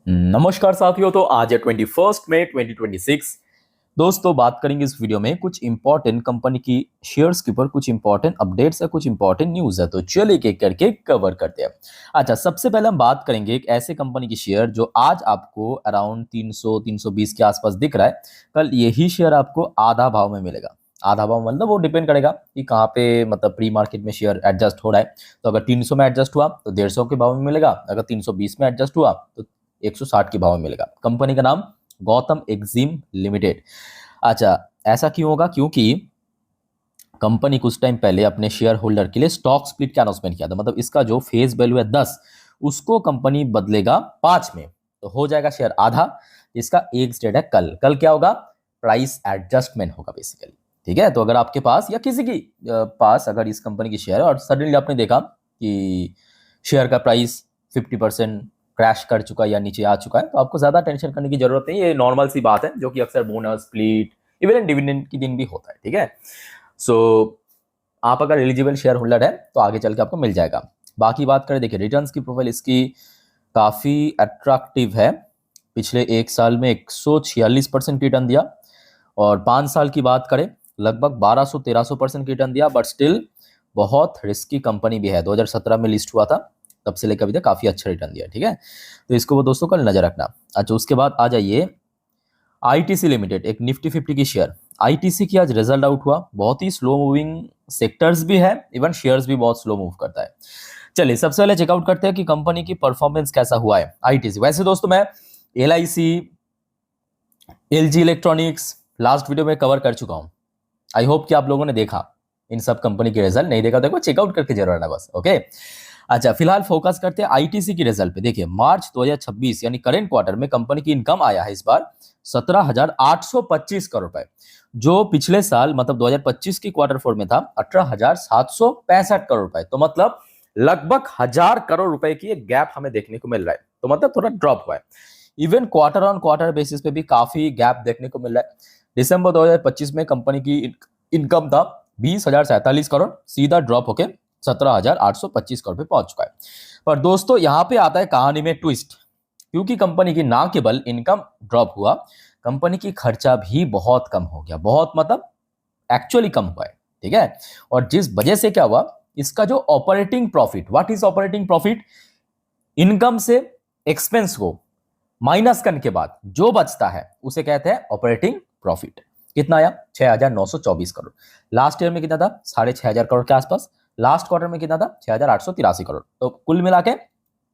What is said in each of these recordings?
नमस्कार साथियों। तो आज है 21 मई 2026। दोस्तों बात करेंगे इस वीडियो में कुछ इंपॉर्टेंट कंपनी की शेयर्स के ऊपर, कुछ इंपॉर्टेंट अपडेट्स है, कुछ इंपॉर्टेंट न्यूज है। तो चलिए एक एक करके कवर करते हैं। अच्छा, सबसे पहले हम बात करेंगे एक ऐसे कंपनी की शेयर जो आज आपको अराउंड 300 320 के आसपास दिख रहा है। कल यही शेयर आपको आधा भाव में मिलेगा। आधा भाव मतलब वो डिपेंड करेगा कि कहाँ पे, मतलब प्री मार्केट में शेयर एडजस्ट हो रहा है। तो अगर 300 में एडजस्ट हुआ तो 150 के भाव में मिलेगा। अगर 320 में एडजस्ट हुआ तो 160 के भाव में मिलेगा। कंपनी का नाम गौतम एक्जिम लिमिटेड। अच्छा, ऐसा क्यों होगा? क्योंकि कंपनी कुछ टाइम पहले अपने शेयर होल्डर के लिए स्टॉक स्प्लिट का अनाउंसमेंट किया था। मतलब इसका जो फेस वैल्यू है 10, उसको कंपनी बदलेगा 5 में, तो हो जाएगा शेयर आधा। इसका एक डेट है कल। कल क्या होगा? प्राइस एडजस्टमेंट होगा बेसिकली। ठीक है, तो अगर आपके पास या किसी की पास अगर इस कंपनी की शेयर है और सडनली आपने देखा कि शेयर का प्राइस 50% क्रैश कर चुका है या नीचे आ चुका है, तो आपको ज्यादा टेंशन करने की जरूरत नहीं है। ये नॉर्मल सी बात है जो कि अक्सर बोनस, स्प्लिट, इवन डिविडेंड के दिन भी होता है। ठीक है, सो आप अगर एलिजिबल शेयर होल्डर है तो आगे चल के आपको मिल जाएगा। बाकी बात करें, देखिए रिटर्न्स की प्रोफाइल इसकी काफ़ी अट्रैक्टिव है। पिछले एक साल में 146% रिटर्न दिया, और 5 साल की बात करें लगभग 1200-1300% रिटर्न दिया। बट स्टिल बहुत रिस्की कंपनी भी है। 2017 में लिस्ट हुआ था, तब से लेकर अभी तक काफ़ी अच्छा रिटर्न दिया। ठीक है, तो इसको वो दोस्तों कल नजर रखना। अच्छा, उसके बाद आ जाइए आईटीसी लिमिटेड, एक निफ्टी 50 की शेयर। आईटीसी की आज रिजल्ट आउट हुआ। बहुत ही स्लो मूविंग सेक्टर्स भी है, इवन शेयर्स भी बहुत स्लो मूव करता है। चलिए सबसे पहले चेकआउट करते हैं कि कंपनी की परफॉर्मेंस कैसा हुआ है आईटीसी। वैसे दोस्तों मैं LIC, LG electronics last video में कवर कर चुका हूं। आई होप कि आप लोगों ने देखा इन सब कंपनी के रिजल्ट। नहीं देखा तो देखो, चेकआउट करके जरूर आना बस। ओके, अच्छा फिलहाल फोकस करते हैं आईटीसी की रिजल्ट पे। देखिए मार्च 2026 यानी करेंट क्वार्टर में कंपनी की इनकम आया है इस बार 17,825 करोड़ रुपए, जो पिछले साल मतलब 2025 की क्वार्टर फोर में था 18,765 करोड़ रुपए। तो मतलब लगभग 1,000 करोड़ रुपए की एक गैप हमें देखने को मिल रहा है। तो मतलब थोड़ा ड्रॉप हुआ है। Even quarter on quarter basis पे भी काफी गैप देखने को मिल रहा है। दिसंबर 2025 में कंपनी की इनकम था 20,047 करोड़, सीधा ड्रॉप होके 17,825 करोड़ पे पहुंच चुका है। पर दोस्तों यहां पे आता है कहानी में ट्विस्ट, क्योंकि कंपनी की ना केवल इनकम ड्रॉप हुआ, कंपनी की खर्चा भी बहुत कम हो गया। बहुत मतलब एक्चुअली कम हुआ है। ठीक है, और जिस वजह से क्या हुआ, इसका जो operating profit, what is operating profit? Income से एक्सपेंस को माइनस करने के बाद जो बचता है उसे कहते हैं ऑपरेटिंग प्रॉफिट। कितना आया? 6,924 करोड़। लास्ट ईयर में कितना था? 6,500 करोड़ के आसपास। लास्ट क्वार्टर में कितना था? 6,883 करोड़। तो कुल मिला के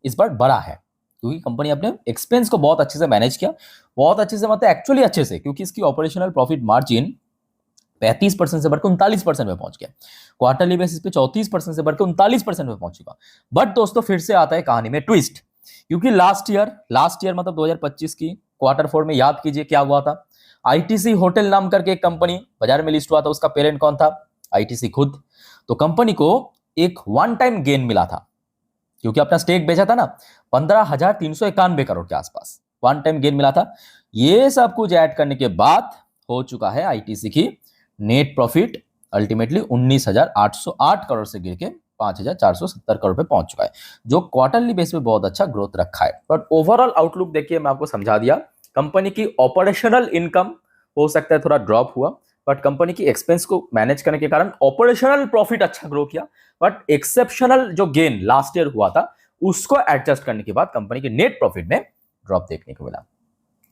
इस बार बड़ा है, क्योंकि कंपनी अपने एक्सपेंस को बहुत अच्छे से मैनेज किया। बहुत अच्छे से मतलब एक्चुअली अच्छे से, क्योंकि इसकी ऑपरेशनल प्रॉफिट मार्जिन 35% से बढ़कर 39% में पहुंच गया। क्वार्टरली बेसिस पे 34% से बढ़कर 39% में पहुंच चुका। बट दोस्तों फिर से आता है कहानी में ट्विस्ट, क्योंकि लास्ट ईयर मतलब 2025 की क्वार्टर फोर में याद कीजिए क्या हुआ था। आईटीसी होटल नाम करके एक कंपनी बाजार में लिस्ट हुआ था। उसका पेरेंट कौन था? आईटीसी खुद। तो कंपनी को एक वन टाइम गेन मिला था, क्योंकि अपना स्टेक बेचा था ना 15,391 करोड़ के आसपास। वन टाइम गेन मिला था। ये सब कुछ ऐड करने के बाद हो चुका है आईटीसी की नेट प्रॉफिट अल्टीमेटली 19,808 करोड़ से गिर के 5,470 करोड़ पे पहुंच चुका है, जो क्वार्टरली बेस पे बहुत अच्छा ग्रोथ रखा है। बट ओवरऑल आउटलुक देखिए, मैं आपको समझा दिया। कंपनी की ऑपरेशनल इनकम हो सकता है थोड़ा ड्रॉप हुआ, बट कंपनी की एक्सपेंस को मैनेज करने के कारण ऑपरेशनल प्रॉफिट अच्छा ग्रो किया। बट एक्सेप्शनल जो गेन लास्ट ईयर हुआ था उसको एडजस्ट करने के बाद कंपनी के नेट प्रॉफिट में ड्रॉप देखने को मिला।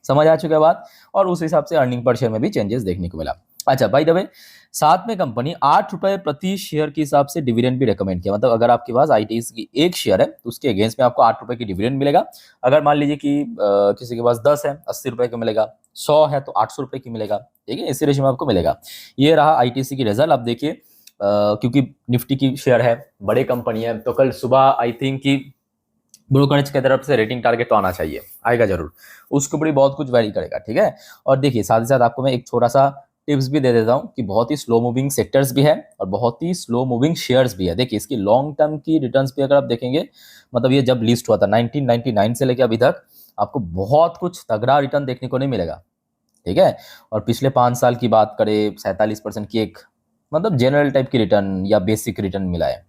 समझ आ चुका है बात? और उस हिसाब से अर्निंग पर शेयर में भी चेंजेस देखने को मिला। अच्छा बाय द वे, साथ में कंपनी 8 रुपए प्रति शेयर के हिसाब से डिविडेंड भी रेकमेंड किया। मतलब अगर आपके पास आईटीसी की एक शेयर है तो उसके अगेंस्ट में आपको 8 रुपए की डिविडेंड मिलेगा। अगर मान लीजिए कि किसी के पास 10 है, 80 रुपए का मिलेगा। 100 है तो 800 रुपए की मिलेगा। ठीक है, इसी रेशियो में आपको मिलेगा। ये रहा आईटीसी की रिजल्ट। आप देखिए क्योंकि निफ्टी की शेयर है, बड़े कंपनी है, तो कल सुबह आई थिंक कि ब्रोकरेज की तरफ से रेटिंग टारगेट तो आना चाहिए, आएगा जरूर। उसके ऊपर बहुत कुछ वैरी करेगा। ठीक है, और देखिए साथ ही साथ आपको मैं एक छोटा सा टिप्स भी दे देता हूं कि बहुत ही स्लो मूविंग सेक्टर्स भी है और बहुत ही स्लो मूविंग शेयर्स भी है। देखिए इसकी लॉन्ग टर्म की रिटर्न्स भी अगर आप देखेंगे, मतलब ये जब लिस्ट हुआ था 1999 से लेकर अभी तक, आपको बहुत कुछ तगड़ा रिटर्न देखने को नहीं मिलेगा। ठीक है, और पिछले 5 साल की बात करें 47% की एक मतलब जनरल टाइप की रिटर्न या बेसिक रिटर्न मिला है।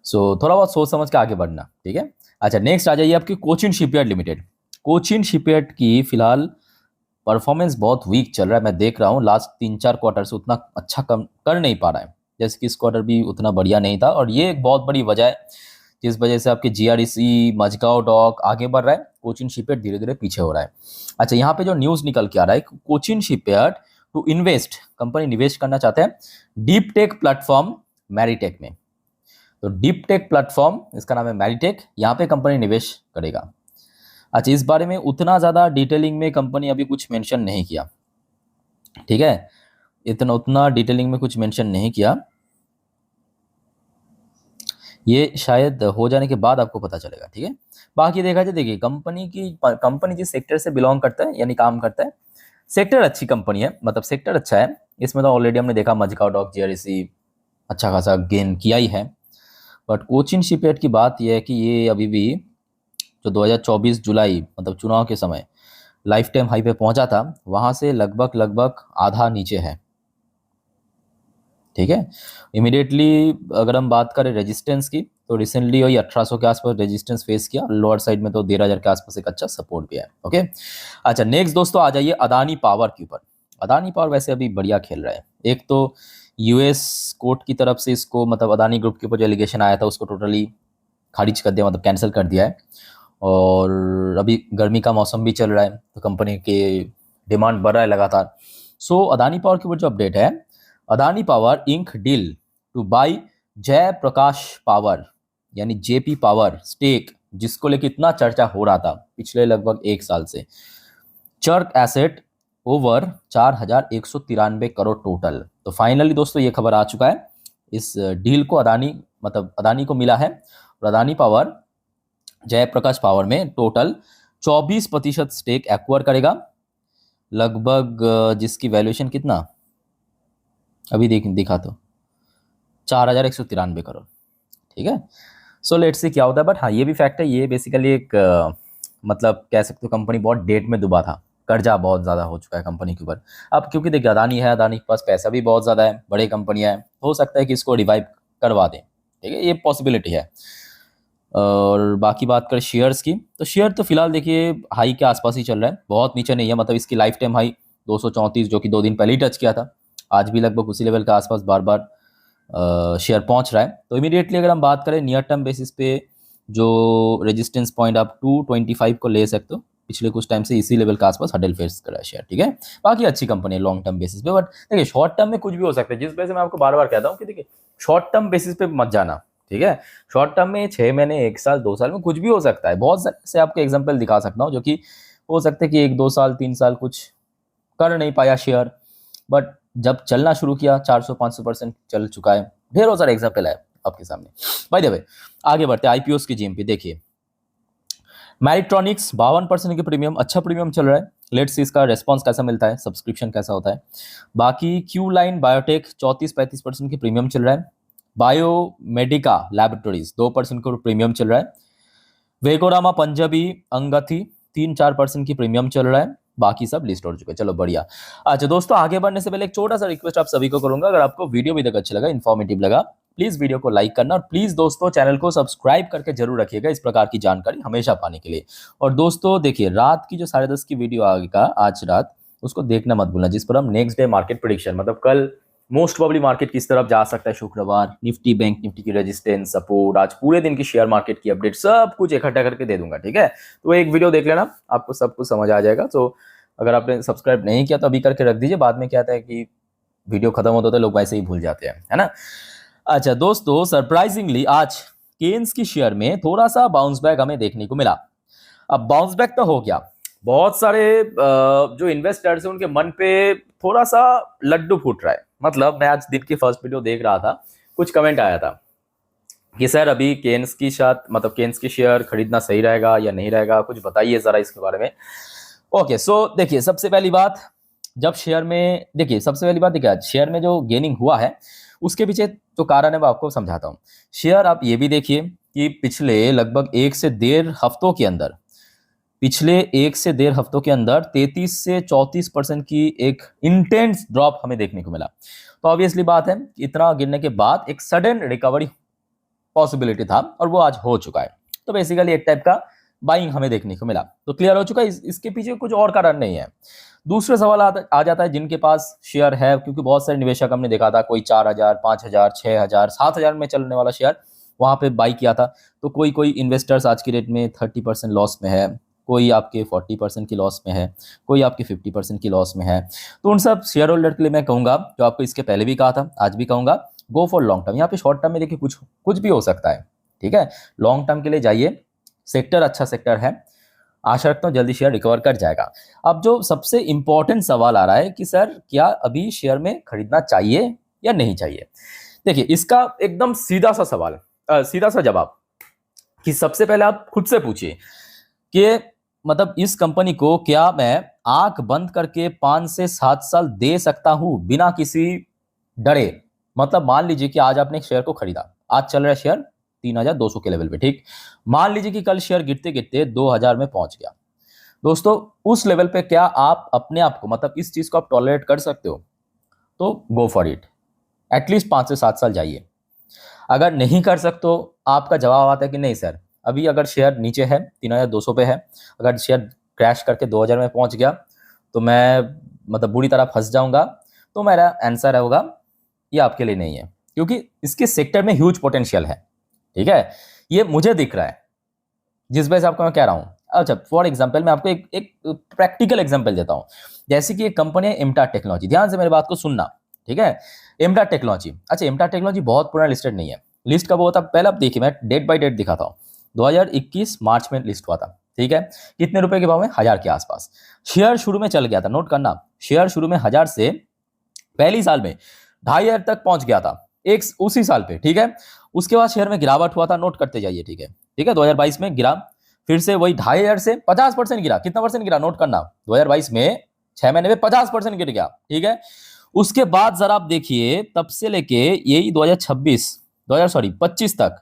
सो थोड़ा बहुत सोच समझ के आगे बढ़ना। ठीक है, अच्छा नेक्स्ट आ जाइए आपकी Cochin shipyard limited. Cochin shipyard की फिलहाल परफॉर्मेंस बहुत वीक चल रहा है। मैं देख रहा हूँ लास्ट 3-4 क्वार्टर से उतना अच्छा कम कर नहीं पा रहा है, जैसे कि इस क्वार्टर भी उतना बढ़िया नहीं था, और ये एक बहुत बड़ी वजह है जिस वजह से आपके जीआरईसी, मजगांव डॉक आगे बढ़ रहा है, कोचिन शिपयार्ड धीरे धीरे पीछे हो रहा है। अच्छा, यहाँ पे जो न्यूज़ निकल के आ रहा है, Cochin shipyard to invest, company निवेश करना चाहते हैं डीप टेक प्लेटफॉर्म मैरीटेक में। तो डीप टेक प्लेटफॉर्म, इसका नाम है मैरीटेक, यहाँ पे कंपनी निवेश करेगा। अच्छा, इस बारे में उतना ज़्यादा डिटेलिंग में कंपनी अभी कुछ मेंशन नहीं किया, ठीक है, उतना डिटेलिंग में कुछ मेंशन नहीं किया, ये शायद हो जाने के बाद आपको पता चलेगा, ठीक है। बाकी देखा जाए, देखिए कंपनी जिस सेक्टर से बिलोंग करता है यानी काम करता है, सेक्टर अच्छी कंपनी है, मतलब सेक्टर अच्छा है, इसमें तो ऑलरेडी हमने देखा मजगांव डॉक, जीआरईसी अच्छा खासा गेन किया ही है। बट कोचिन शिपयार्ड की बात यह है कि ये अभी भी जो 2024 जुलाई मतलब चुनाव के समय लाइफ टाइम हाई पे पहुंचा था, वहां से लगभग आधा नीचे है, ठीक है। इमीडिएटली अगर हम बात करें रेजिस्टेंस की, तो रिसेंटली वही 1800 के आसपास रेजिस्टेंस फेस किया, लोअर साइड में तो 13,000 के आसपास एक अच्छा सपोर्ट भी है, ओके। अच्छा, नेक्स्ट दोस्तों आ जाइए अदानी पावर के ऊपर। अदानी पावर वैसे अभी बढ़िया खेल रहा है। एक तो यूएस कोर्ट की तरफ से इसको, मतलब अदानी ग्रुप के ऊपर जो एलिगेशन आया था उसको टोटली खारिज कर दिया, मतलब कैंसिल कर दिया है। और अभी गर्मी का मौसम भी चल रहा है, तो कंपनी के डिमांड बढ़ रहा है लगातार। सो अदानी पावर के ऊपर जो अपडेट है, Adani power ink deal to buy Jaiprakash power यानी जेपी पावर स्टेक, जिसको लेकर इतना चर्चा हो रहा था पिछले लगभग 1 साल से। Churg asset over 4,193 crore total. तो फाइनली दोस्तों ये खबर आ चुका है, इस डील को अदानी को मिला है, और अदानी पावर जयप्रकाश पावर में टोटल 24% स्टेक एक्वायर करेगा, लगभग जिसकी वैल्यूएशन कितना अभी दिखा तो 4,193 करोड़, ठीक है। सो लेट्स सी क्या होता है। बट हाँ, ये भी फैक्ट है, ये बेसिकली एक मतलब कह सकते हो कंपनी बहुत डेट में डूबा था, कर्जा बहुत ज़्यादा हो चुका है कंपनी के ऊपर। अब क्योंकि देखिए अदानी है, अदानी के पास पैसा भी बहुत ज़्यादा है, बड़े कंपनियां हैं, हो सकता है कि इसको रिवाइव करवा दें, ठीक है, ये पॉसिबिलिटी है। और बाकी बात करें शेयर्स की, तो शेयर तो फिलहाल देखिए हाई के आसपास ही चल रहा है, बहुत नीचे नहीं है, मतलब इसकी लाइफ टाइम हाई 234 जो कि 2 दिन पहले ही टच किया था, आज भी लगभग उसी लेवल के आसपास बार बार शेयर पहुंच रहा है। तो इमीडिएटली अगर हम बात करें नियर टर्म बेसिस पे, जो रेजिस्टेंस पॉइंट आप 225 को ले सकते हो, पिछले कुछ टाइम से इसी लेवल के आसपास हडल फेस कर रहा है शेयर, ठीक है। बाकी अच्छी कंपनी है लॉन्ग टर्म बेसिस पे। बट देखिए शॉर्ट टर्म में कुछ भी हो सकता है, जिस वजह से मैं आपको बार बार कहता हूँ कि देखिए शॉर्ट टर्म बेसिस पे मत जाना, ठीक है। शॉर्ट टर्म में 6 महीने, 1 साल, 2 साल में कुछ भी हो सकता है। बहुत से आपको एग्जाम्पल दिखा सकता हूँ जो कि हो सकता है कि 1-2 साल 3 साल कुछ कर नहीं पाया शेयर, बट जब चलना शुरू किया 400-500% चल चुका है। ढेरों सारे एग्जाम्पल है आपके सामने। बाय द वे आगे बढ़ते हैं आईपीओ की जीएमपी। देखिए मैरिट्रॉनिक्स 52% की प्रीमियम, अच्छा प्रीमियम चल रहा है। लेट्स सी इसका रेस्पॉन्स कैसा मिलता है, सब्सक्रिप्शन कैसा होता है। बाकी क्यू लाइन बायोटेक 34-35% की प्रीमियम चल रहा है। बायोमेडिका लैबोरेटरीज 2% का प्रीमियम चल रहा है। वेगोरामा पंजाबी अंगथी 3-4% की प्रीमियम चल रहा है। बाकी सब लिस्ट हो चुके हैं, चलो बढ़िया। अच्छा दोस्तों, आगे बढ़ने से पहले एक छोटा सा रिक्वेस्ट आप सभी को करूंगा, अगर आपको वीडियो भी तक अच्छा लगा, इन्फॉर्मेटिव लगा, प्लीज वीडियो को लाइक करना, और प्लीज दोस्तों चैनल को सब्सक्राइब करके जरूर रखिएगा इस प्रकार की जानकारी हमेशा पाने के लिए। और दोस्तों देखिए रात की जो 10:30 की वीडियो आएगा आज रात, उसको देखना मत भूलना, जिस पर हम नेक्स्ट डे मार्केट प्रेडिक्शन, मतलब कल मोस्ट प्रोबेबली मार्केट किस तरफ जा सकता है, शुक्रवार, निफ्टी बैंक निफ्टी की रेजिस्टेंस सपोर्ट, आज पूरे दिन की शेयर मार्केट की अपडेट सब कुछ इकट्ठा करके दे दूंगा, ठीक है। तो एक वीडियो देख लेना, आपको सब कुछ समझ आ जाएगा। तो अगर आपने सब्सक्राइब नहीं किया तो अभी करके रख दीजिए, बाद में क्या आता है कि वीडियो खत्म होता है लोग वैसे ही भूल जाते हैं, है ना। अच्छा दोस्तों, सरप्राइजिंगली आज केन्स की शेयर में थोड़ा सा बाउंस बैक हमें देखने को मिला। अब बाउंस बैक तो हो गया, बहुत सारे जो इन्वेस्टर्स हैं उनके मन पे थोड़ा सा लड्डू फूट रहा है। मतलब मैं आज दिन की फर्स्ट वीडियो देख रहा था, कुछ कमेंट आया था कि सर अभी केन्स की केन्स की शेयर खरीदना सही रहेगा या नहीं रहेगा, कुछ बताइए जरा इसके बारे में। ओके सो देखिए सबसे पहली बात, जब शेयर में देखिए शेयर में जो गेनिंग हुआ है उसके पीछे जो कारण है वो आपको समझाता हूं। शेयर आप ये भी देखिए कि पिछले लगभग 1 से 1.5 हफ्तों के अंदर 33 से 34% की एक इंटेंस ड्रॉप हमें देखने को मिला। तो ऑब्वियसली बात है कि इतना गिरने के बाद एक सडन रिकवरी पॉसिबिलिटी था और वो आज हो चुका है। तो बेसिकली एक टाइप का बाइंग हमें देखने को मिला। तो क्लियर हो चुका है, इसके पीछे कुछ और कारण नहीं है। दूसरा सवाल आ जाता है जिनके पास शेयर है, क्योंकि बहुत सारे निवेशक हमने देखा था, कोई 4,000, 5,000, 6,000, 7,000 में चलने वाला शेयर वहां पे बाई किया था। तो कोई इन्वेस्टर्स आज की डेट में 30% लॉस में है, कोई आपके 40% की लॉस में है, कोई आपके 50% की लॉस में है। तो उन सब शेयर होल्डर के लिए मैं कहूंगा, जो आपको इसके पहले भी कहा था, आज भी कहूंगा, गो फॉर लॉन्ग टर्म। यहाँ पे शॉर्ट टर्म में देखिए कुछ भी हो सकता है, ठीक है। लॉन्ग टर्म के लिए जाइए, सेक्टर अच्छा सेक्टर है, आशा रखता हूँ जल्दी शेयर रिकवर कर जाएगा। अब जो सबसे इंपॉर्टेंट सवाल आ रहा है कि सर क्या अभी शेयर में खरीदना चाहिए या नहीं चाहिए। देखिए इसका एकदम सीधा सा सवाल, सीधा सा जवाब, कि सबसे पहले आप खुद से पूछिए कि मतलब इस कंपनी को क्या मैं आंख बंद करके 5 से 7 साल दे सकता हूं बिना किसी डरे। मतलब मान लीजिए कि आज आपने एक शेयर को खरीदा, आज चल रहा है शेयर 3,200 के लेवल पे, ठीक। मान लीजिए कि कल शेयर गिरते गिरते 2,000 में पहुंच गया। दोस्तों उस लेवल पे क्या आप अपने आप को, मतलब इस चीज को आप टॉलरेट कर सकते हो? तो गो फॉर इट, एटलीस्ट 5 से 7 साल जाइए। अगर नहीं कर सकते हो, आपका जवाब आता है कि नहीं सर, अभी अगर शेयर नीचे है 3,200 पे है, अगर शेयर क्रैश करके 2,000 में पहुंच गया तो मैं मतलब बुरी तरह फंस जाऊंगा, तो मेरा आंसर होगा ये आपके लिए नहीं है, क्योंकि इसके सेक्टर में ह्यूज पोटेंशियल है, ठीक है। ये मुझे दिख रहा है, जिस वजह से आपको मैं कह रहा हूं। अच्छा फॉर एग्जाम्पल मैं आपको एक प्रैक्टिकल एग्जाम्पल देता हूं। जैसे कि एक कंपनी है एमटा टेक्नोलॉजी, ध्यान से मेरी बात को सुनना, ठीक है। एमटा टेक्नोलॉजी, अच्छा एमटा टेक्नोलॉजी बहुत पुराना लिस्टेड नहीं है। लिस्ट कब हुआ था पहले आप देखिए, मैं डेट बाय डेट दिखाता हूँ। 2021 मार्च में लिस्ट हुआ था, ठीक है। कितने रुपए के भाव में? 1,000 के आसपास। शेयर शुरू में चल गया था, नोट करना, शेयर शुरू में 1,000 से पहली साल में 2,500 तक पहुंच गया था, एक उसी साल पे, ठीक है। उसके बाद शेयर में गिरावट हुआ था, नोट करते जाइए, ठीक है, ठीक है। 2022 में गिरा, फिर से वही 2,500 से 50% गिरा। कितना परसेंट गिरा? नोट करना, 2022 में 6 महीने में 50% गिर गया, ठीक है। उसके बाद जरा आप देखिए, तब से लेके यही 2025 तक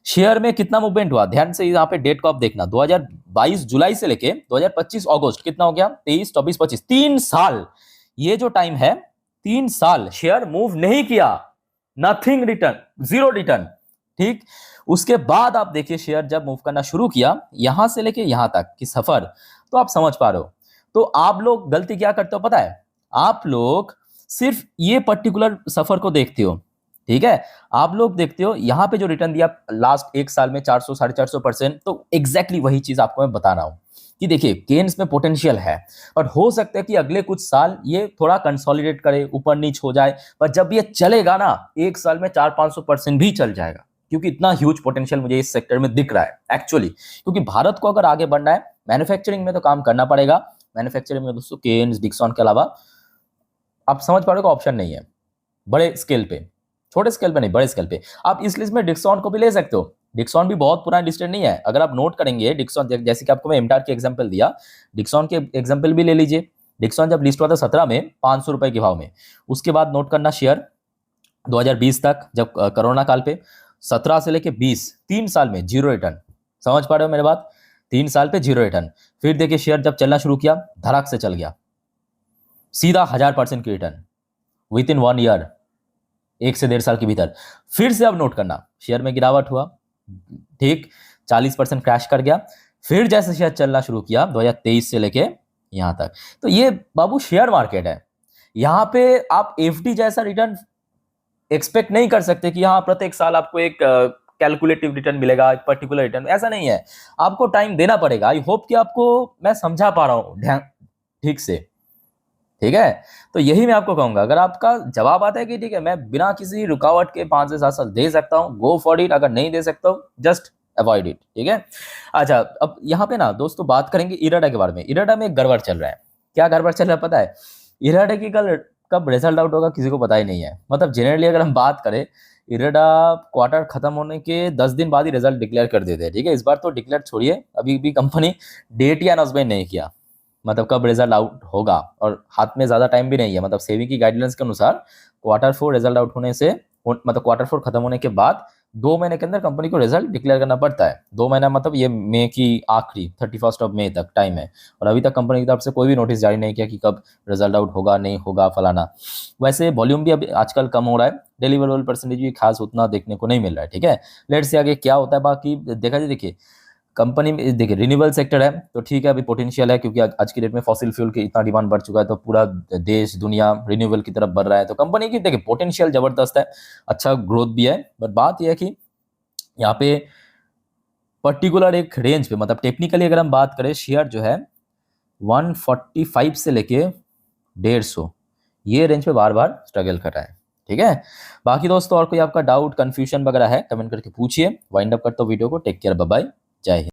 शेयर में कितना मूवमेंट हुआ। ध्यान से यहाँ पे डेट को आप देखना, 2022 जुलाई से लेके 2025 अगस्त, कितना हो गया? 23, 24, 25, 3 साल। ये जो टाइम है, 3 साल शेयर मूव नहीं किया, नथिंग रिटर्न, जीरो रिटर्न, ठीक। उसके बाद आप देखिए शेयर जब मूव करना शुरू किया, यहां से लेके यहां तक की सफर, तो आप समझ पा रहे हो। तो आप लोग गलती क्या करते हो पता है? आप लोग सिर्फ ये पर्टिकुलर सफर को देखते हो, ठीक है। आप लोग देखते हो यहां पे जो रिटर्न दिया लास्ट एक साल में 400 450%, तो एग्जैक्टली वही चीज आपको मैं बता रहा हूं कि देखिए केन्स में पोटेंशियल है, और हो सकता है कि अगले कुछ साल ये थोड़ा कंसोलिडेट करे, ऊपर नीच हो जाए, पर जब ये चलेगा ना, एक साल में 400-500% भी चल जाएगा, क्योंकि इतना ह्यूज पोटेंशियल मुझे इस सेक्टर में दिख रहा है एक्चुअली। क्योंकि भारत को अगर आगे बढ़ना है, मैन्युफैक्चरिंग में तो काम करना पड़ेगा। मैन्युफैक्चरिंग में दोस्तों केन्स, डिक्सॉन के अलावा आप समझ पा रहे हो ऑप्शन नहीं है बड़े स्केल पे, छोटे स्केल पे नहीं, बड़े स्केल पे। आप इस लिस्ट में डिक्सॉन को भी ले सकते हो। डिक्सॉन भी बहुत पुराना लिस्टेड नहीं है। अगर आप नोट करेंगे डिक्सॉन, जैसे कि आपको मैं एमटार की एग्जांपल दिया, डिक्सॉन के एग्जांपल भी ले लीजिए। डिक्सॉन जब लिस्ट हुआ था 17 में 500 रुपए के भाव में, उसके बाद नोट करना शेयर 2020 तक, जब कोरोना काल पे, 17 से लेके 20, 3 साल में जीरो रिटर्न। समझ पा रहे हो मेरी बात? 3 साल पे जीरो रिटर्न। फिर देखिए शेयर जब चलना शुरू किया, धड़ाक से चल गया, सीधा 1000% की रिटर्न विद इन 1 ईयर, 1 से 1.5 साल के भीतर। फिर से अब नोट करना, शेयर में गिरावट हुआ, ठीक, 40% क्रैश कर गया। फिर जैसे शेयर चलना शुरू किया 2023 से लेके यहां तक, तो ये बाबू शेयर मार्केट है। यहां पे आप एफडी जैसा रिटर्न एक्सपेक्ट नहीं कर सकते कि हाँ प्रत्येक साल आपको एक कैलकुलेटिव रिटर्न मिलेगा, एक पर्टिकुलर रिटर्न, ऐसा नहीं है। आपको टाइम देना पड़ेगा। आई होप कि आपको मैं समझा पा रहा हूं ठीक से, ठीक है। तो यही मैं आपको कहूंगा, अगर आपका जवाब आता है कि ठीक है मैं बिना किसी रुकावट के 5 से 7 साल दे सकता हूं, गो फॉर इट। अगर नहीं दे सकता हूं, जस्ट अवॉइड इट, ठीक है। अच्छा अब यहाँ पे ना दोस्तों बात करेंगे इराडा के बारे में। इराडा में एक गड़बड़ चल रहा है। क्या गड़बड़ चल रहा है पता है? इराडा की कब रिजल्ट आउट होगा किसी को पता ही नहीं है। मतलब जनरली अगर हम बात करें, इराडा क्वार्टर खत्म होने के 10 दिन बाद ही रिजल्ट डिक्लेयर कर देते हैं, ठीक है। इस बार तो डिक्लेयर छोड़िए, अभी भी कंपनी डेट या अनाउंसमेंट नहीं किया, मतलब कब रिजल्ट आउट होगा, और हाथ में ज्यादा टाइम भी नहीं है। मतलब सेबी की गाइडलाइंस के अनुसार Q4 रिजल्ट आउट होने से, मतलब Q4 खत्म होने के बाद 2 महीने के अंदर कंपनी को रिजल्ट डिक्लेयर करना पड़ता है। 2 महीना मतलब ये मई की आखिरी 31 मई तक टाइम है, और अभी तक कंपनी की तरफ से कोई भी नोटिस जारी नहीं किया कि कब रिजल्ट आउट होगा, नहीं होगा, फलाना। वैसे वॉल्यूम भी अभी आजकल कम हो रहा है, डिलीवरेबल परसेंटेज भी खास उतना देखने को नहीं मिल रहा है, ठीक है। लेट्स से आगे क्या होता है बाकी देखा जाए। देखिए कंपनी में देखिए रिन्यूएबल सेक्टर है तो ठीक है, अभी पोटेंशियल है क्योंकि आज की डेट में फॉसिल फ्यूल की इतना डिमांड बढ़ चुका है, तो पूरा देश दुनिया रिन्यूएबल की तरफ बढ़ रहा है, तो कंपनी की देखिए पोटेंशियल जबरदस्त है, अच्छा ग्रोथ भी है। बट बात यह है कि यहाँ पे पर्टिकुलर एक रेंज पे, मतलब टेक्निकली अगर हम बात करें, शेयर जो है 145 से लेके 150 ये रेंज पे बार बार स्ट्रगल कर रहा है। ठीक है, बाकी दोस्तों और कोई आपका डाउट कंफ्यूजन वगैरह है कमेंट करके पूछिए। वाइंड अप करता हूँ वीडियो को। टेक केयर, बाय बाय, जय हिंद।